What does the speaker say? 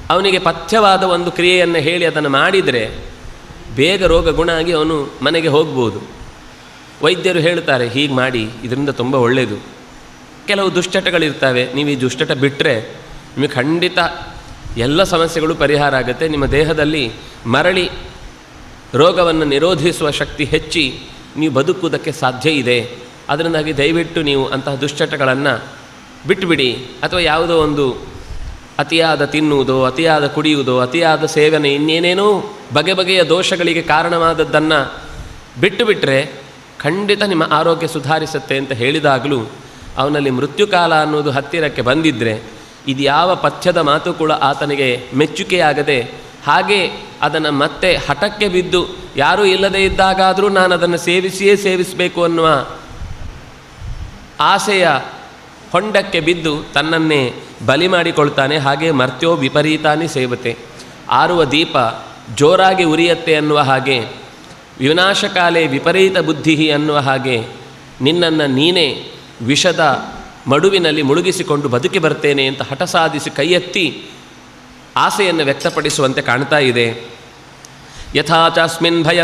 ಅವನಿಗೆ ಪಥ್ಯವಾದ ಒಂದು ಕ್ರಿಯೆಯನ್ನು ಹೇಳಿ ಅದನ್ನು ಮಾಡಿದರೆ ಬೇಗ ರೋಗ ಗುಣ ಆಗಿ ಅವನು ಮನೆಗೆ ಹೋಗ್ಬೋದು. ವೈದ್ಯರು ಹೇಳ್ತಾರೆ ಹೀಗೆ ಮಾಡಿ, ಇದರಿಂದ ತುಂಬ ಒಳ್ಳೆಯದು. ಕೆಲವು ದುಶ್ಚಟಗಳಿರ್ತವೆ, ನೀವು ಈ ದುಶ್ಚಟ ಬಿಟ್ಟರೆ ನಿಮಗೆ ಖಂಡಿತ ಎಲ್ಲ ಸಮಸ್ಯೆಗಳು ಪರಿಹಾರ ಆಗುತ್ತೆ. ನಿಮ್ಮ ದೇಹದಲ್ಲಿ ಮರಳಿ ರೋಗವನ್ನು ನಿರೋಧಿಸುವ ಶಕ್ತಿ ಹೆಚ್ಚಿ ನೀವು ಬದುಕುವುದಕ್ಕೆ ಸಾಧ್ಯ ಇದೆ. ಅದರಿಂದಾಗಿ ದಯವಿಟ್ಟು ನೀವು ಅಂತಹ ದುಶ್ಚಟಗಳನ್ನು ಬಿಟ್ಟುಬಿಡಿ. ಅಥವಾ ಯಾವುದೋ ಒಂದು ಅತಿಯಾದ ತಿನ್ನುವುದೋ, ಅತಿಯಾದ ಕುಡಿಯುವುದೋ, ಅತಿಯಾದ ಸೇವನೆ, ಇನ್ನೇನೇನೋ ಬಗೆ ಬಗೆಯ ದೋಷಗಳಿಗೆ ಕಾರಣವಾದದ್ದನ್ನು ಬಿಟ್ಟುಬಿಟ್ರೆ ಖಂಡಿತ ನಿಮ್ಮ ಆರೋಗ್ಯ ಸುಧಾರಿಸುತ್ತೆ ಅಂತ ಹೇಳಿದಾಗಲೂ ಅವನಲ್ಲಿ ಮೃತ್ಯುಕಾಲ ಅನ್ನೋದು ಹತ್ತಿರಕ್ಕೆ ಬಂದಿದ್ದರೆ ಇದು ಯಾವ ಪಥ್ಯದ ಮಾತು ಕೂಡ ಆತನಿಗೆ ಮೆಚ್ಚುಗೆಯಾಗದೆ ಹಾಗೆ ಅದನ್ನು ಮತ್ತೆ ಹಠಕ್ಕೆ ಬಿದ್ದು ಯಾರೂ ಇಲ್ಲದೇ ಇದ್ದಾಗಾದರೂ ನಾನು ಅದನ್ನು ಸೇವಿಸಿಯೇ ಸೇವಿಸಬೇಕು ಅನ್ನುವ ಆಸೆಯ ಹೊಂಡಕ್ಕೆ ಬಿದ್ದು ತನ್ನನ್ನೇ ಬಲಿ ಮಾಡಿಕೊಳ್ತಾನೆ. ಹಾಗೆ ಮರ್ತ್ಯೋ ವಿಪರೀತಾನಿ ಸೇವತೆ, ಆರುವ ದೀಪ ಜೋರಾಗಿ ಉರಿಯತ್ತೆ ಅನ್ನುವ ಹಾಗೆ, ವಿನಾಶಕಾಲೇ ವಿಪರೀತ ಬುದ್ಧಿ ಅನ್ನುವ ಹಾಗೆ ನಿನ್ನನ್ನು ನೀನೇ ವಿಷದ ಮಡುವಿನಲ್ಲಿ ಮುಳುಗಿಸಿಕೊಂಡು ಬದುಕಿ ಬರ್ತೇನೆ ಅಂತ ಹಠ ಸಾಧಿಸಿ ಕೈಯೆತ್ತಿ ಆಸೆಯನ್ನು ವ್ಯಕ್ತಪಡಿಸುವಂತೆ ಕಾಣ್ತಾ ಇದೆ. ಯಥಾಚಾಸ್ಮಿನ್ ಭಯ